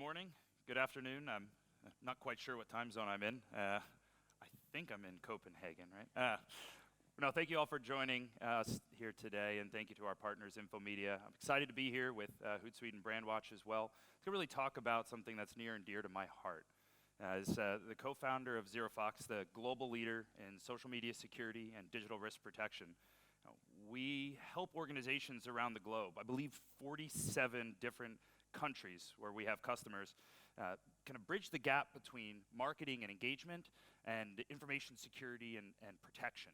morning, good afternoon. I'm not quite sure what time zone I'm in. I think I'm in Copenhagen, right? No, thank you all for joining us here today, and thank you to our partners, Infomedia. I'm excited to be here with Hootsuite and Brandwatch as well to really talk about something that's near and dear to my heart. As the co-founder of ZeroFOX, the global leader in social media security and digital risk protection, we help organizations around the globe, I believe 47 different countries where we have customers, kind of bridge the gap between marketing and engagement and information security and protection.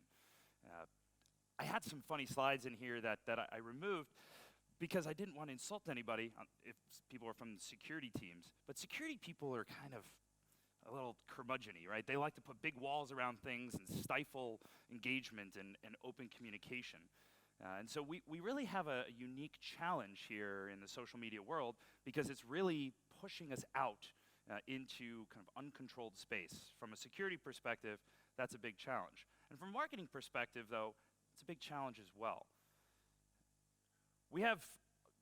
I had some funny slides in here that I removed because I didn't want to insult anybody if people are from the security teams, but security people are kind of a little curmudgeon-y, right? They like to put big walls around things and stifle engagement and open communication. And so we really have a unique challenge here in the social media world because it's really pushing us out into kind of uncontrolled space. From a security perspective, that's a big challenge. And from a marketing perspective, though, it's a big challenge as well. We have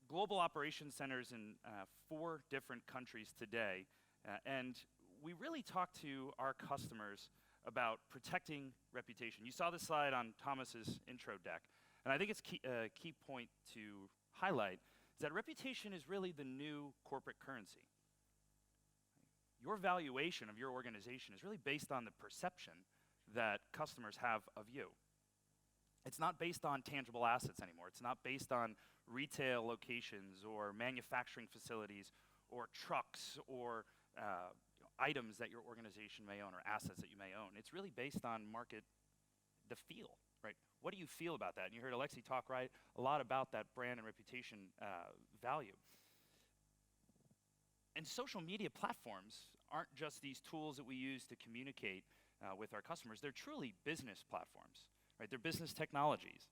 global operations centers in 4 different countries today, and we really talk to our customers about protecting reputation. You saw this slide on Thomas's intro deck. And I think it's a key point to highlight is that reputation is really the new corporate currency. Your valuation of your organization is really based on the perception that customers have of you. It's not based on tangible assets anymore. It's not based on retail locations or manufacturing facilities or trucks or items that your organization may own or assets that you may own. It's really based on the feel. Right? What do you feel about that? And you heard Alexi talk a lot about that brand and reputation value. And social media platforms aren't just these tools that we use to communicate with our customers. They're truly business platforms. Right? They're business technologies.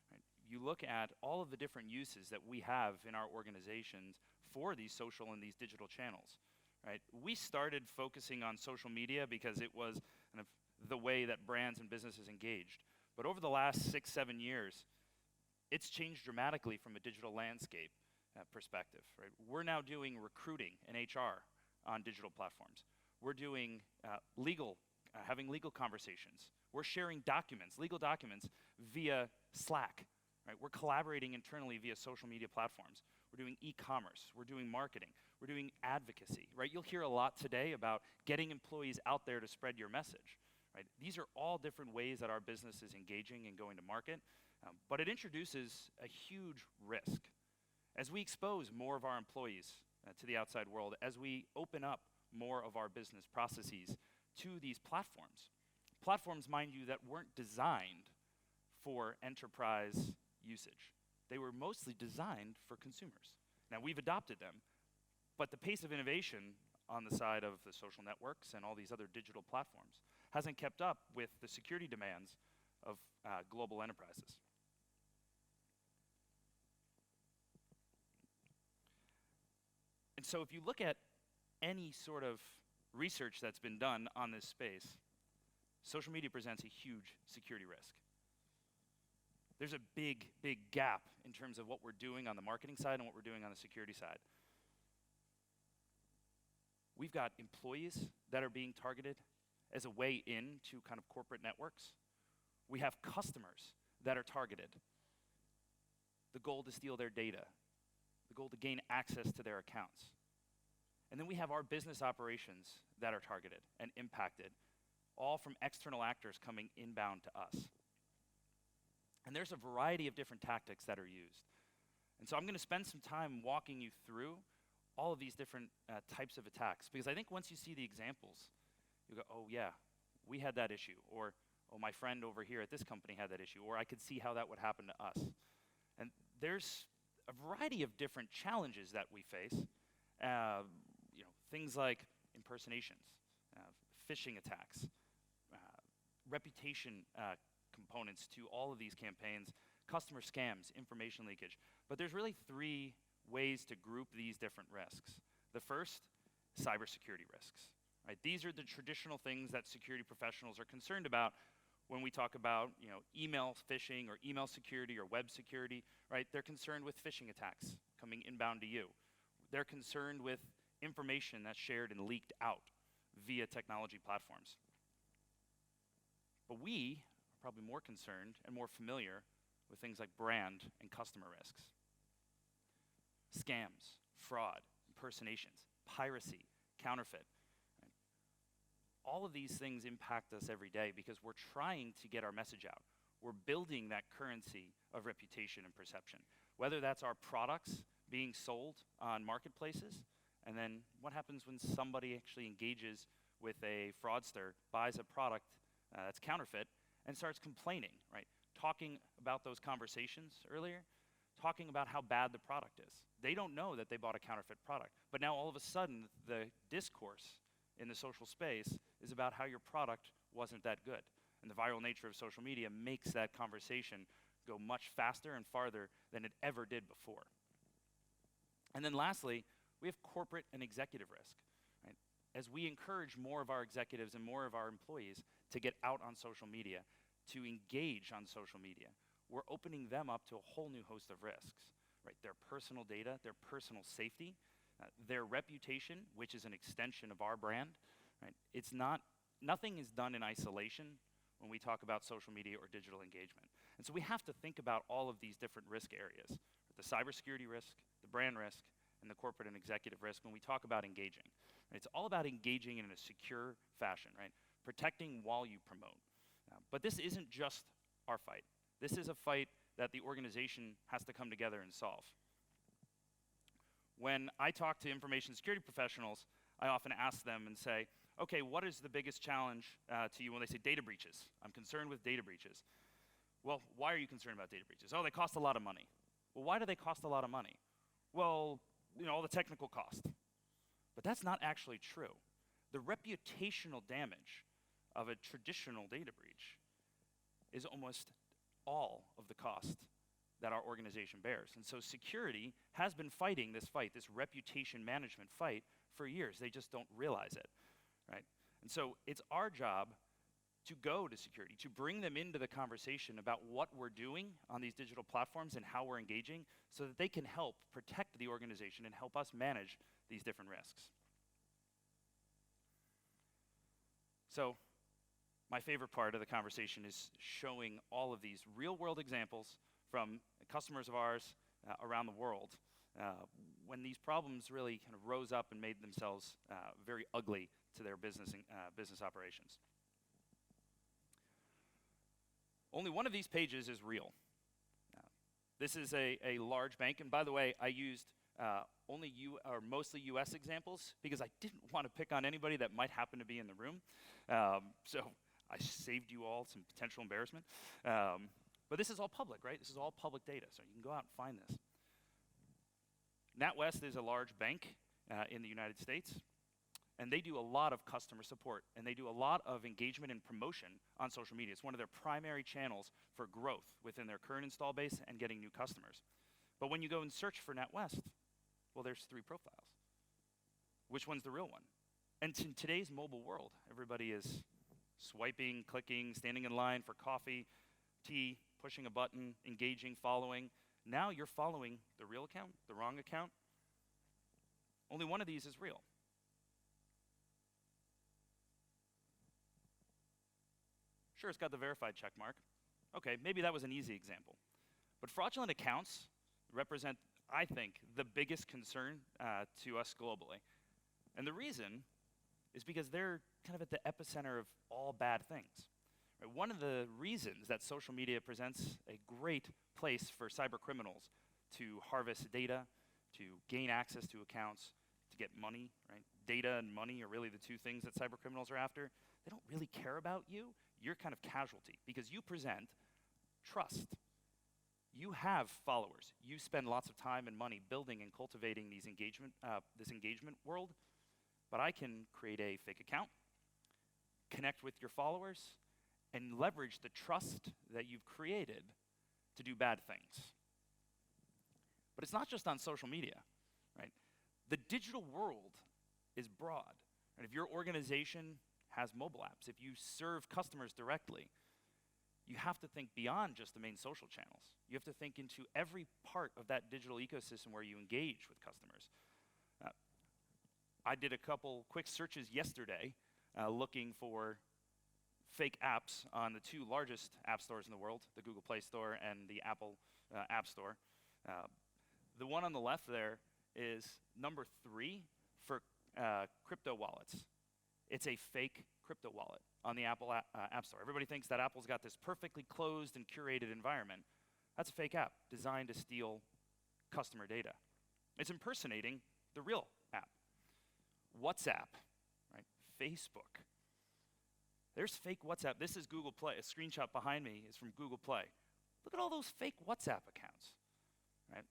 Right? You look at all of the different uses that we have in our organizations for these social and these digital channels. Right? We started focusing on social media because it was kind of the way that brands and businesses engaged. But over the last 6, 7 years, it's changed dramatically from a digital landscape perspective. Right? We're now doing recruiting and HR on digital platforms. We're doing having legal conversations. We're sharing documents, legal documents, via Slack. Right? We're collaborating internally via social media platforms. We're doing e-commerce. We're doing marketing. We're doing advocacy. Right? You'll hear a lot today about getting employees out there to spread your message. Right? These are all different ways that our business is engaging and going to market, but it introduces a huge risk. As we expose more of our employees to the outside world, as we open up more of our business processes to these platforms, mind you, that weren't designed for enterprise usage. They were mostly designed for consumers. Now, we've adopted them, but the pace of innovation on the side of the social networks and all these other digital platforms hasn't kept up with the security demands of global enterprises. And so if you look at any sort of research that's been done on this space, social media presents a huge security risk. There's a big, big gap in terms of what we're doing on the marketing side and what we're doing on the security side. We've got employees that are being targeted as a way into kind of corporate networks. We have customers that are targeted. The goal to steal their data. The goal to gain access to their accounts. And then we have our business operations that are targeted and impacted, all from external actors coming inbound to us. And there's a variety of different tactics that are used. And so I'm going to spend some time walking you through all of these different types of attacks, because I think once you see the examples, you go, oh yeah, we had that issue, or oh, my friend over here at this company had that issue, or I could see how that would happen to us. And there's a variety of different challenges that we face. Things like impersonations, phishing attacks, reputation components to all of these campaigns, customer scams, information leakage. But there's really 3 ways to group these different risks. The first, cybersecurity risks. Right? These are the traditional things that security professionals are concerned about when we talk about email phishing or email security or web security. Right? They're concerned with phishing attacks coming inbound to you. They're concerned with information that's shared and leaked out via technology platforms. But we are probably more concerned and more familiar with things like brand and customer risks. Scams, fraud, impersonations, piracy, counterfeit. Right? All of these things impact us every day because we're trying to get our message out. We're building that currency of reputation and perception. Whether that's our products being sold on marketplaces, and then what happens when somebody actually engages with a fraudster, buys a product that's counterfeit, and starts complaining, right? Talking about those conversations earlier, talking about how bad the product is. They don't know that they bought a counterfeit product, but now all of a sudden the discourse in the social space is about how your product wasn't that good. And the viral nature of social media makes that conversation go much faster and farther than it ever did before. And then lastly, we have corporate and executive risk. Right? As we encourage more of our executives and more of our employees to get out on social media, to engage on social media, we're opening them up to a whole new host of risks. Right? Their personal data, their personal safety, their reputation, which is an extension of our brand. Right? Nothing is done in isolation when we talk about social media or digital engagement. And so we have to think about all of these different risk areas, the cybersecurity risk, the brand risk, and the corporate and executive risk when we talk about engaging. And it's all about engaging in a secure fashion, right? Protecting while you promote. But this isn't just our fight. This is a fight that the organization has to come together and solve. When I talk to information security professionals, I often ask them and say, okay, what is the biggest challenge to you when they say data breaches? I'm concerned with data breaches. Well, why are you concerned about data breaches? Oh, they cost a lot of money. Well, why do they cost a lot of money? Well, all the technical cost. But that's not actually true. The reputational damage of a traditional data breach is almost all of the cost that our organization bears. And so security has been fighting this fight, this reputation management fight, for years. They just don't realize it, right? And so it's our job to go to security, to bring them into the conversation about what we're doing on these digital platforms and how we're engaging so that they can help protect the organization and help us manage these different risks. So my favorite part of the conversation is showing all of these real-world examples from customers of ours around the world when these problems really kind of rose up and made themselves very ugly to their business operations. Only one of these pages is real. This is a large bank, and by the way, I used mostly US examples because I didn't want to pick on anybody that might happen to be in the room. So I saved you all some potential embarrassment. But this is all public, right? This is all public data, so you can go out and find this. NatWest is a large bank in the United States, and they do a lot of customer support, and they do a lot of engagement and promotion on social media. It's one of their primary channels for growth within their current install base and getting new customers. But when you go and search for NatWest, well, there's 3 profiles. Which one's the real one? And in today's mobile world, everybody is swiping, clicking, standing in line for coffee, tea, pushing a button, engaging, following. Now you're following the real account, the wrong account. Only one of these is real. Sure, it's got the verified check mark. Okay, maybe that was an easy example. But fraudulent accounts represent, I think, the biggest concern to us globally. And the reason is because they're kind of at the epicenter of all bad things. Right? One of the reasons that social media presents a great place for cyber criminals to harvest data, to gain access to accounts, to get money, right? Data and money are really the 2 things that cyber criminals are after. They don't really care about you. You're kind of casualty because you present trust. You have followers. You spend lots of time and money building and cultivating this engagement world. But I can create a fake account, connect with your followers, and leverage the trust that you've created to do bad things. But it's not just on social media, right? The digital world is broad. And if your organization has mobile apps, if you serve customers directly, you have to think beyond just the main social channels. You have to think into every part of that digital ecosystem where you engage with customers. I did a couple quick searches yesterday looking for fake apps on the two largest app stores in the world, the Google Play Store and the Apple App Store. The one on the left there is number 3 for crypto wallets. It's a fake crypto wallet on the Apple App Store. Everybody thinks that Apple's got this perfectly closed and curated environment. That's a fake app designed to steal customer data. It's impersonating the real app. WhatsApp, right? Facebook. There's fake WhatsApp. This is Google Play. A screenshot behind me is from Google Play. Look at all those fake WhatsApp accounts, right?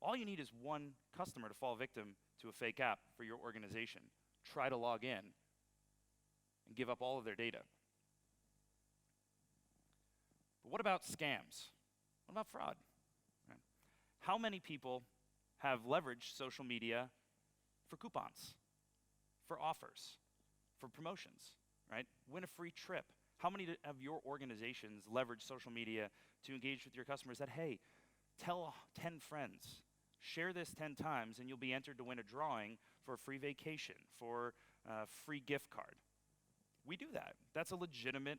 All you need is one customer to fall victim to a fake app for your organization. Try to log in and give up all of their data. But what about scams? What about fraud? Right? How many people have leveraged social media for coupons, for offers, for promotions, right? Win a free trip. How many of your organizations leverage social media to engage with your customers that, hey, tell 10 friends, share this 10 times, and you'll be entered to win a drawing for a free vacation, for a free gift card. We do that. That's a legitimate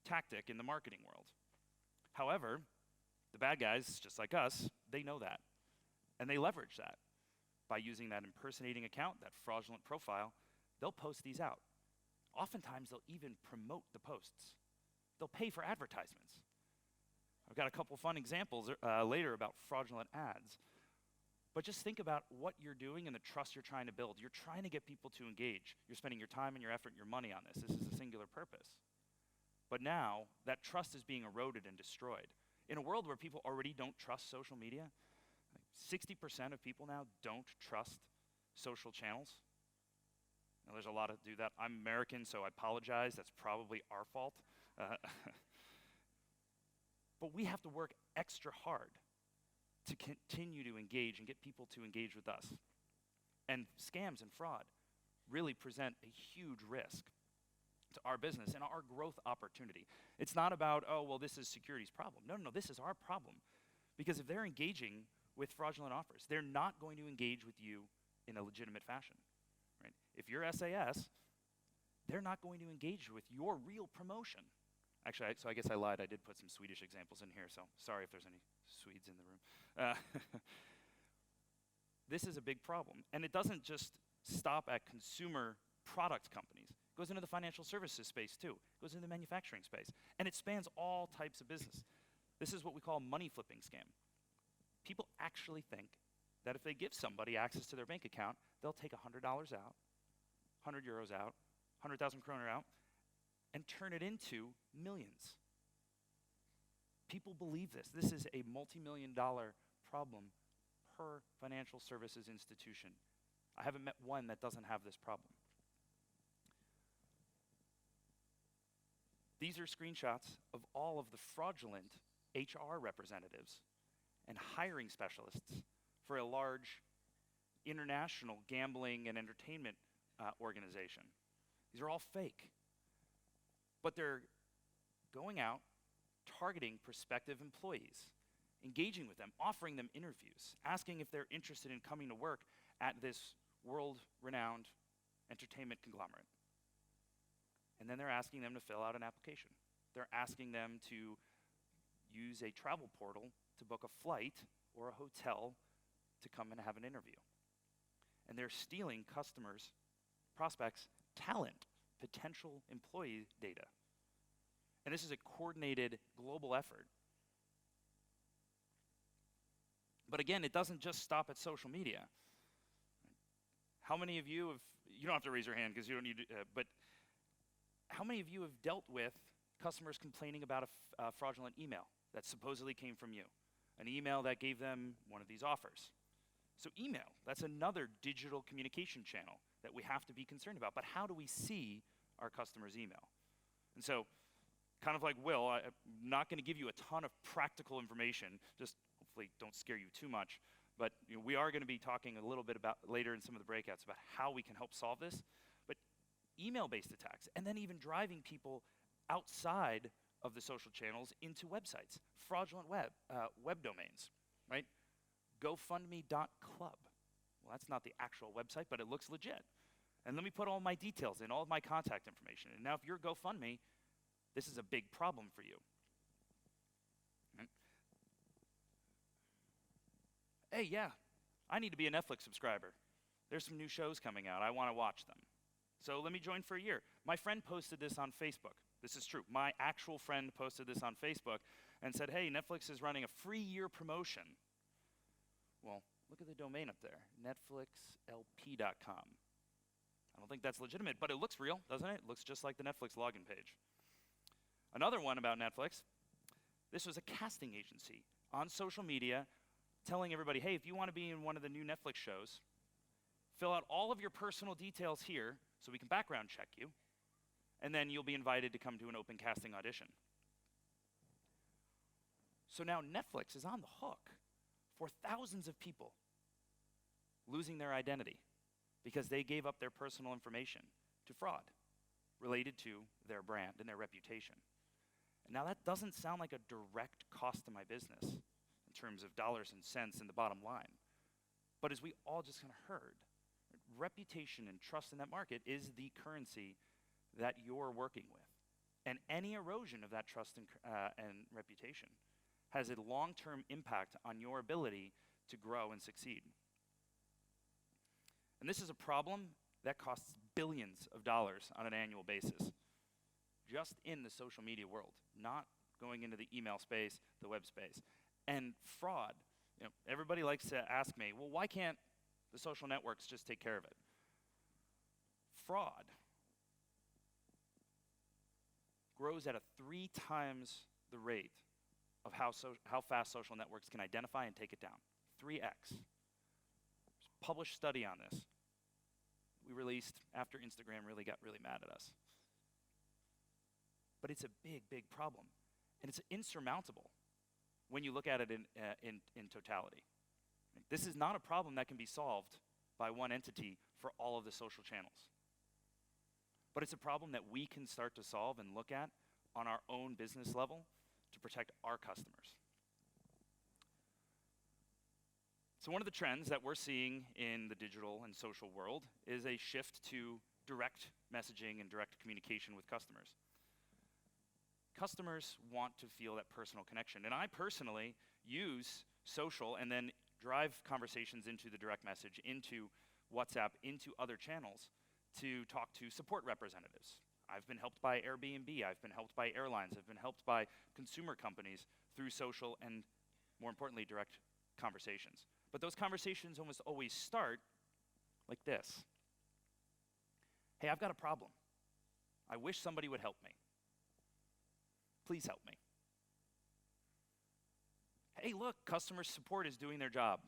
tactic in the marketing world. However, the bad guys, just like us, they know that. And they leverage that. By using that impersonating account, that fraudulent profile, they'll post these out. Oftentimes, they'll even promote the posts. They'll pay for advertisements. I've got a couple fun examples later about fraudulent ads. But just think about what you're doing and the trust you're trying to build. You're trying to get people to engage. You're spending your time and your effort and your money on this. This is a singular purpose. But now, that trust is being eroded and destroyed. In a world where people already don't trust social media, 60% of people now don't trust social channels. Now, there's a lot to do that. I'm American, so I apologize. That's probably our fault. But we have to work extra hard to continue to engage and get people to engage with us. And scams and fraud really present a huge risk to our business and our growth opportunity. It's not about, oh, well, this is security's problem. No, this is our problem. Because if they're engaging with fraudulent offers, they're not going to engage with you in a legitimate fashion. Right? If you're SAS, they're not going to engage with your real promotion. Actually, so I guess I lied. I did put some Swedish examples in here, so sorry if there's any Swedes in the room. This is a big problem. And it doesn't just stop at consumer product companies. It goes into the financial services space too. It goes into the manufacturing space. And it spans all types of business. This is what we call a money flipping scam. People actually think that if they give somebody access to their bank account, they'll take $100 out, 100 euros out, 100,000 kroner out, and turn it into millions. People believe this. This is a multi-million-dollar problem per financial services institution. I haven't met one that doesn't have this problem. These are screenshots of all of the fraudulent HR representatives and hiring specialists for a large international gambling and entertainment organization. These are all fake. But they're going out, targeting prospective employees, engaging with them, offering them interviews, asking if they're interested in coming to work at this world-renowned entertainment conglomerate. And then they're asking them to fill out an application. They're asking them to use a travel portal to book a flight or a hotel to come and have an interview. And they're stealing customers, prospects, talent, potential employee data. And this is a coordinated global effort. But again, it doesn't just stop at social media. How many of you have, you don't have to raise your hand because you don't need to, but how many of you have dealt with customers complaining about a fraudulent email that supposedly came from you? An email that gave them one of these offers. So email, that's another digital communication channel that we have to be concerned about. But how do we see our customers' email? And so, kind of like Will, I'm not going to give you a ton of practical information, just hopefully don't scare you too much. But we are going to be talking a little bit about later in some of the breakouts about how we can help solve this. But email-based attacks, and then even driving people outside of the social channels into websites, fraudulent web domains, right? GoFundMe.club. well, that's not the actual website, but it looks legit. And let me put all my details in, all of my contact information. And now if you're GoFundMe, this is a big problem for you. Right? Hey, yeah, I need to be a Netflix subscriber. There's some new shows coming out. I want to watch them. So let me join for a year. My friend posted this on Facebook. This is true. My actual friend posted this on Facebook and said, hey, Netflix is running a free year promotion. Well, look at the domain up there, netflixlp.com. I don't think that's legitimate, but it looks real, doesn't it? It looks just like the Netflix login page. Another one about Netflix, this was a casting agency on social media telling everybody, hey, if you want to be in one of the new Netflix shows, fill out all of your personal details here so we can background check you, and then you'll be invited to come to an open casting audition. So now Netflix is on the hook for thousands of people losing their identity because they gave up their personal information to fraud related to their brand and their reputation. And now that doesn't sound like a direct cost to my business in terms of dollars and cents in the bottom line. But as we all just kind of heard, reputation and trust in that market is the currency that you're working with. And any erosion of that trust and reputation has a long-term impact on your ability to grow and succeed. And this is a problem that costs billions of dollars on an annual basis, just in the social media world, not going into the email space, the web space. And fraud, everybody likes to ask me, well, why can't the social networks just take care of it? Fraud grows at a 3 times the rate of how fast social networks can identify and take it down. 3x. There's a published study on this. We released after Instagram got really mad at us. But it's a big, big problem. And it's insurmountable when you look at it in totality. This is not a problem that can be solved by one entity for all of the social channels. But it's a problem that we can start to solve and look at on our own business level to protect our customers. So one of the trends that we're seeing in the digital and social world is a shift to direct messaging and direct communication with customers. Customers want to feel that personal connection. And I personally use social and then drive conversations into the direct message, into WhatsApp, into other channels to talk to support representatives. I've been helped by Airbnb, I've been helped by airlines, I've been helped by consumer companies through social and, more importantly, direct conversations. But those conversations almost always start like this. Hey, I've got a problem. I wish somebody would help me. Please help me. Hey, look, customer support is doing their job.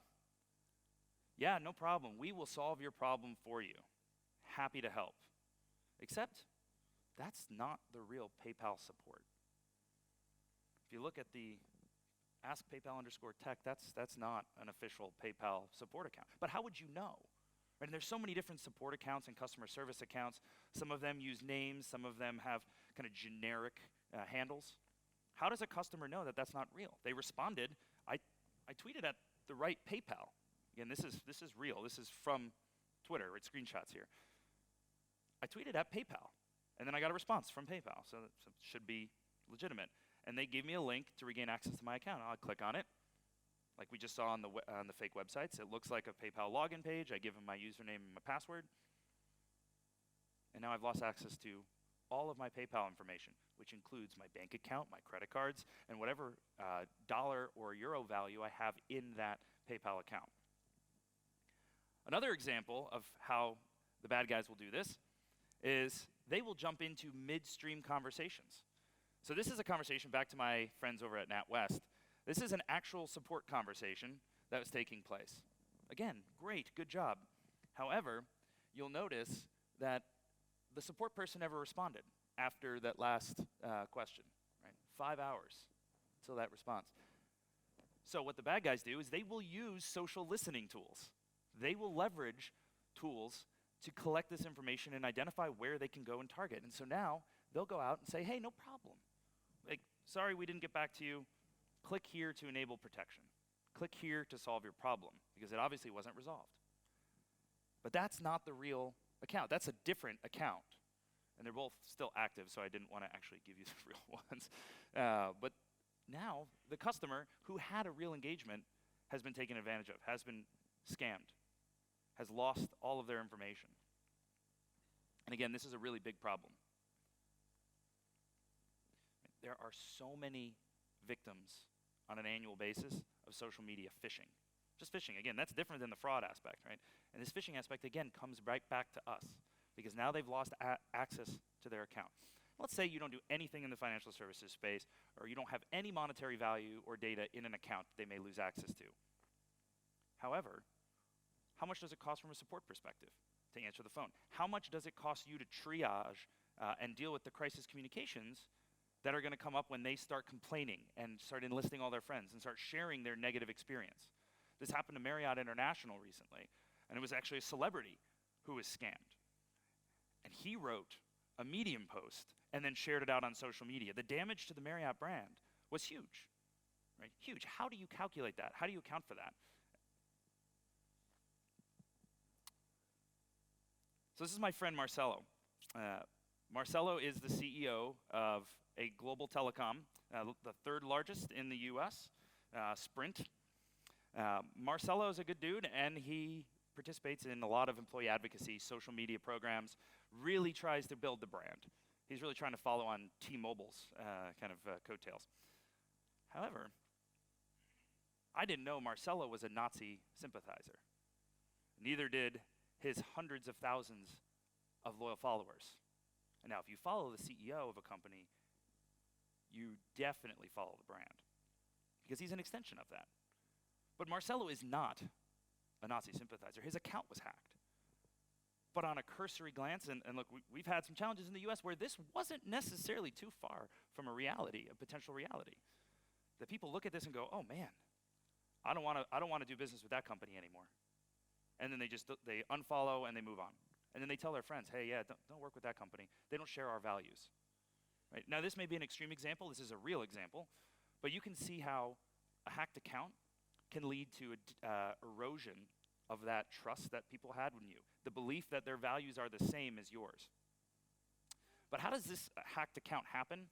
Yeah, no problem. We will solve your problem for you. Happy to help. Except, that's not the real PayPal support. If you look at the Ask PayPal _tech, that's not an official PayPal support account. But how would you know? Right? And there's so many different support accounts and customer service accounts. Some of them use names, some of them have kind of generic handles. How does a customer know that that's not real? They responded, I tweeted at the right PayPal. Again, this is real. This is from Twitter. It's screenshots here. I tweeted at PayPal, and then I got a response from PayPal, so it should be legitimate. And they gave me a link to regain access to my account. I'll click on it, like we just saw on the fake websites. It looks like a PayPal login page. I give them my username and my password, and now I've lost access to all of my PayPal information, which includes my bank account, my credit cards, and whatever dollar or euro value I have in that PayPal account. Another example of how the bad guys will do this is they will jump into midstream conversations. So this is a conversation, back to my friends over at NatWest. This is an actual support conversation that was taking place. Again, great, good job. However, you'll notice that the support person never responded after that last question, right? 5 hours until that response. So what the bad guys do is they will use social listening tools. They will leverage tools to collect this information and identify where they can go and target. And so now they'll go out and say, hey, no problem. Like, sorry we didn't get back to you. Click here to enable protection. Click here to solve your problem, because it obviously wasn't resolved. But that's not the real account. That's a different account. And they're both still active, so I didn't want to actually give you the real ones. But now, the customer who had a real engagement has been taken advantage of, has been scammed, has lost all of their information. And again, this is a really big problem. There are so many victims on an annual basis of social media phishing. Just phishing, again, that's different than the fraud aspect, right? And this phishing aspect, again, comes right back to us, because now they've lost access to their account. Let's say you don't do anything in the financial services space, or you don't have any monetary value or data in an account they may lose access to. However, how much does it cost from a support perspective to answer the phone? How much does it cost you to triage and deal with the crisis communications that are going to come up when they start complaining and start enlisting all their friends and start sharing their negative experience? This happened to Marriott International recently, and it was actually a celebrity who was scammed. And he wrote a Medium post and then shared it out on social media. The damage to the Marriott brand was huge, right? Huge. How do you calculate that? How do you account for that? So this is my friend Marcelo. Marcelo is the CEO of a global telecom, the third largest in the US, Sprint. Marcelo is a good dude, and he participates in a lot of employee advocacy, social media programs, really tries to build the brand. He's really trying to follow on T-Mobile's coattails. However, I didn't know Marcelo was a Nazi sympathizer. Neither did his hundreds of thousands of loyal followers. And now, if you follow the CEO of a company, you definitely follow the brand, because he's an extension of that. But Marcelo is not a Nazi sympathizer. His account was hacked. But on a cursory glance, and look, we've had some challenges in the US where this wasn't necessarily too far from a reality, a potential reality. That people look at this and go, oh man, I don't want to do business with that company anymore. And then they unfollow and they move on. And then they tell their friends, hey, yeah, don't work with that company. They don't share our values. Right? Now, this may be an extreme example. This is a real example. But you can see how a hacked account can lead to erosion of that trust that people had in you, the belief that their values are the same as yours. But how does this hacked account happen?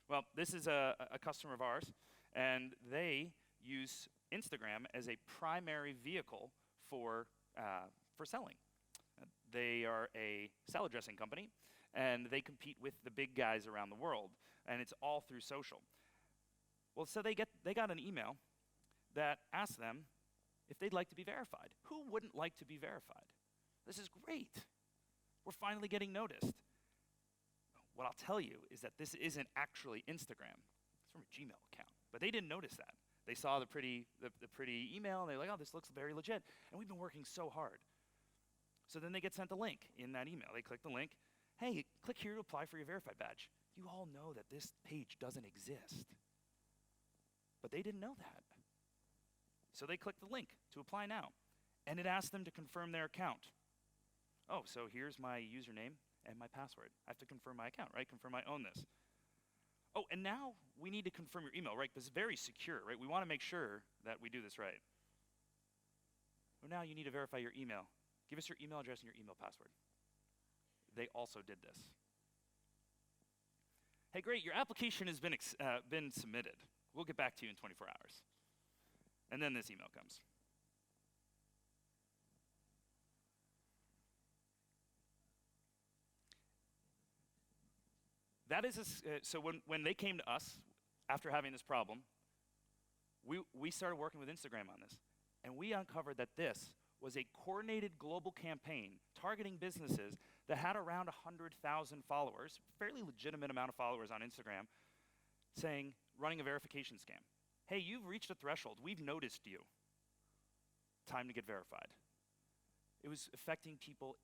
Well, this is a customer of ours, and they use Instagram as a primary vehicle for selling. They are a salad dressing company, and they compete with the big guys around the world, and it's all through social. Well, so they got an email that asked them if they'd like to be verified. Who wouldn't like to be verified? This is great. We're finally getting noticed. What I'll tell you is that this isn't actually Instagram. It's from a Gmail account. But they didn't notice that. They saw the pretty email, and they're like, oh, this looks very legit. And we've been working so hard. So then they get sent a link in that email. They click the link. Hey, click here to apply for your verified badge. You all know that this page doesn't exist. But they didn't know that. So they click the link to apply now. And it asks them to confirm their account. Oh, so here's my username and my password. I have to confirm my account, right? Confirm I own this. Oh, and now we need to confirm your email, right? Because it's very secure, right? We want to make sure that we do this right. Well, now you need to verify your email. Give us your email address and your email password. They also did this. Hey, great, your application has been submitted. We'll get back to you in 24 hours. And then this email comes. That is so when they came to us after having this problem, we started working with Instagram on this, and we uncovered that this was a coordinated global campaign targeting businesses that had around 100,000 followers, fairly legitimate amount of followers on Instagram, running a verification scam. Hey, you've reached a threshold. We've noticed you. Time to get verified. It was affecting people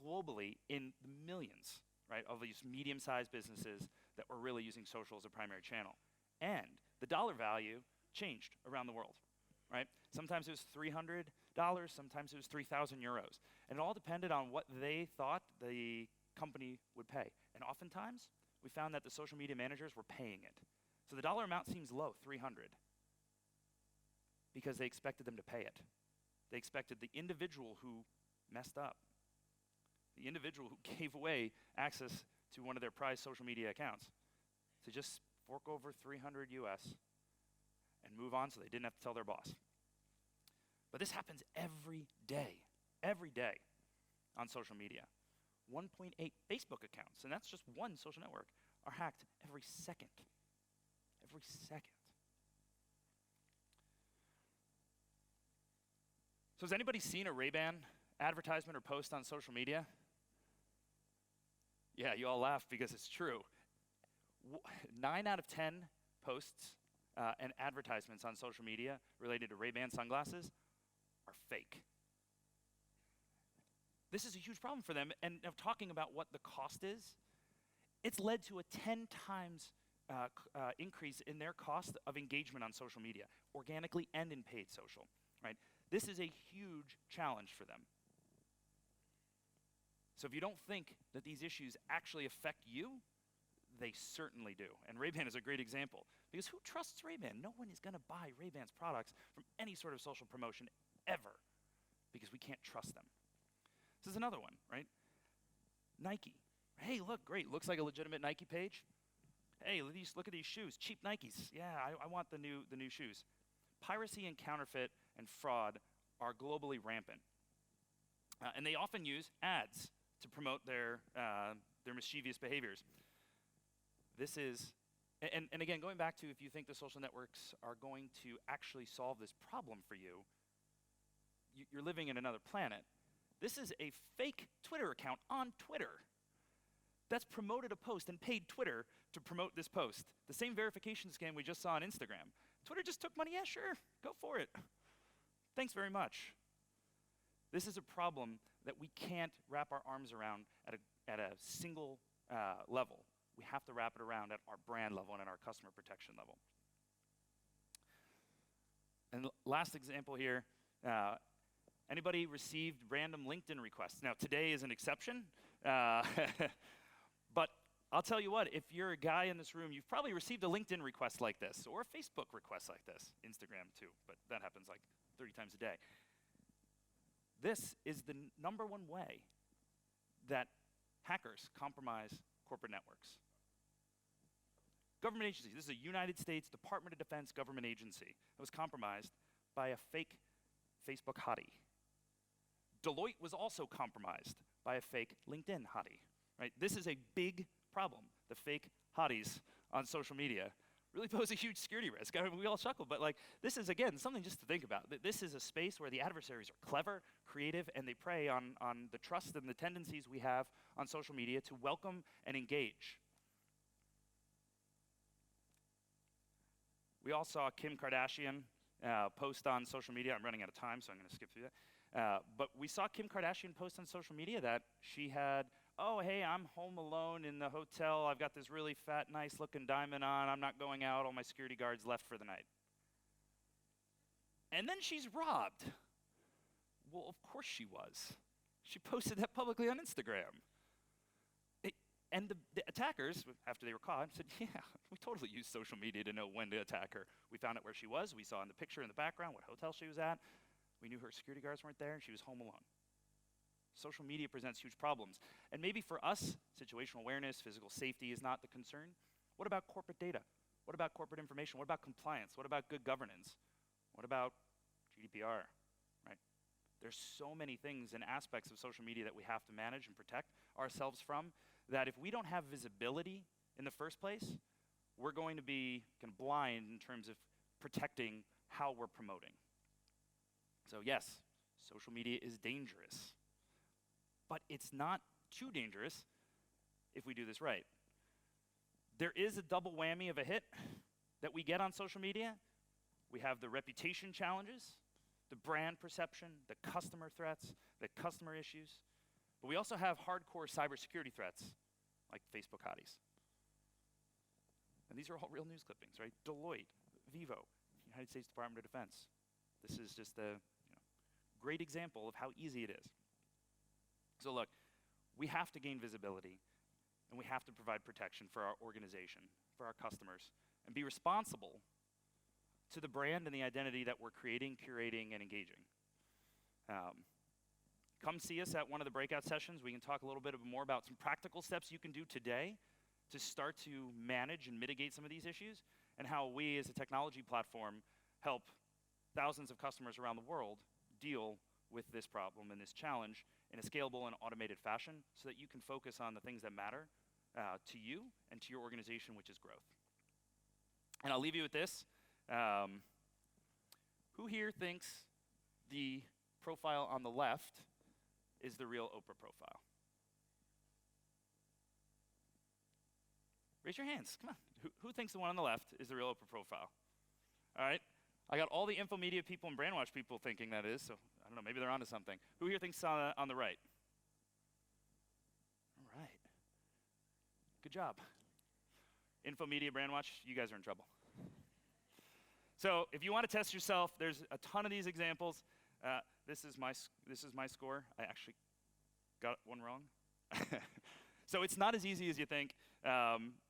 globally in the millions, right, of these medium-sized businesses that were really using social as a primary channel. And the dollar value changed around the world, right? Sometimes it was $300, sometimes it was 3,000 euros. And it all depended on what they thought the company would pay. And oftentimes, we found that the social media managers were paying it. So the dollar amount seems low, 300, because they expected them to pay it. They expected the individual who messed up. The individual who gave away access to one of their prized social media accounts to just fork over 300 US and move on so they didn't have to tell their boss. But this happens every day on social media. 1.8 Facebook accounts, and that's just one social network, are hacked every second. Every second. So has anybody seen a Ray-Ban advertisement or post on social media? Yeah, you all laugh because it's true. 9 out of 10 posts and advertisements on social media related to Ray-Ban sunglasses are fake. This is a huge problem for them, and talking about what the cost is, it's led to a 10 times increase in their cost of engagement on social media, organically and in paid social, right? This is a huge challenge for them. So if you don't think that these issues actually affect you, they certainly do. And Ray-Ban is a great example, because who trusts Ray-Ban? No one is going to buy Ray-Ban's products from any sort of social promotion ever, because we can't trust them. This is another one, right? Nike. Hey, look, great. Looks like a legitimate Nike page. Hey, look at these shoes. Cheap Nikes. Yeah, I want the new shoes. Piracy and counterfeit and fraud are globally rampant. And they often use ads to promote their mischievous behaviors. This is, and again, going back to if you think the social networks are going to actually solve this problem for you, you're living in another planet. This is a fake Twitter account on Twitter that's promoted a post and paid Twitter to promote this post. The same verification scam we just saw on Instagram. Twitter just took money. Yeah, sure, go for it. Thanks very much. This is a problem that we can't wrap our arms around at a single level. We have to wrap it around at our brand level and at our customer protection level. And last example here, anybody received random LinkedIn requests? Now today is an exception, but I'll tell you what, if you're a guy in this room, you've probably received a LinkedIn request like this, or a Facebook request like this, Instagram too, but that happens like 30 times a day. This is the number one way that hackers compromise corporate networks. Government agencies, this is a United States Department of Defense government agency that was compromised by a fake Facebook hottie. Deloitte was also compromised by a fake LinkedIn hottie, right? This is a big problem. The fake hotties on social media really pose a huge security risk. I mean, we all chuckle, but like, this is, again, something just to think about. This is a space where the adversaries are clever, creative, and they prey on the trust and the tendencies we have on social media to welcome and engage. We all saw Kim Kardashian post on social media. I'm running out of time, so I'm going to skip through that. But we saw Kim Kardashian post on social media that she had, oh, hey, I'm home alone in the hotel. I've got this really fat, nice-looking diamond on. I'm not going out. All my security guards left for the night. And then she's robbed. Well, of course she was. She posted that publicly on Instagram. And the attackers, after they were caught, said, yeah, we totally used social media to know when to attack her. We found out where she was. We saw in the picture in the background what hotel she was at. We knew her security guards weren't there, and she was home alone. Social media presents huge problems. And maybe for us, situational awareness, physical safety is not the concern. What about corporate data? What about corporate information? What about compliance? What about good governance? What about GDPR, right? There's so many things and aspects of social media that we have to manage and protect ourselves from, that if we don't have visibility in the first place, we're going to be kind of blind in terms of protecting how we're promoting. So yes, social media is dangerous, but it's not too dangerous if we do this right. There is a double whammy of a hit that we get on social media. We have the reputation challenges, the brand perception, the customer threats, the customer issues, but we also have hardcore cybersecurity threats like Facebook hotties. And these are all real news clippings, right? Deloitte, Vivo, United States Department of Defense. This is just a great example of how easy it is. So look, we have to gain visibility, and we have to provide protection for our organization, for our customers, and be responsible to the brand and the identity that we're creating, curating, and engaging. come see us at one of the breakout sessions. We can talk a little bit more about some practical steps you can do today to start to manage and mitigate some of these issues, and how we as a technology platform help thousands of customers around the world deal with this problem and this challenge in a scalable and automated fashion so that you can focus on the things that matter to you and to your organization, which is growth. And I'll leave you with this. Who here thinks the profile on the left is the real Oprah profile? Raise your hands, come on. Who thinks the one on the left is the real Oprah profile? All right, I got all the Infomedia people and Brandwatch people thinking that is, so I don't know, maybe they're onto something. Who here thinks on the right? All right, good job. Infomedia, Brandwatch, you guys are in trouble. So if you want to test yourself, there's a ton of these examples. This is my score. I actually got one wrong. So it's not as easy as you think.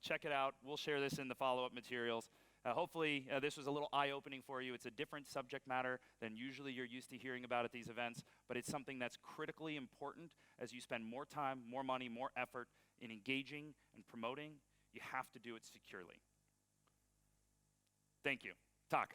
Check it out. We'll share this in the follow-up materials. Hopefully this was a little eye-opening for you. It's a different subject matter than usually you're used to hearing about at these events, but it's something that's critically important as you spend more time, more money, more effort in engaging and promoting. You have to do it securely. Thank you. Talk.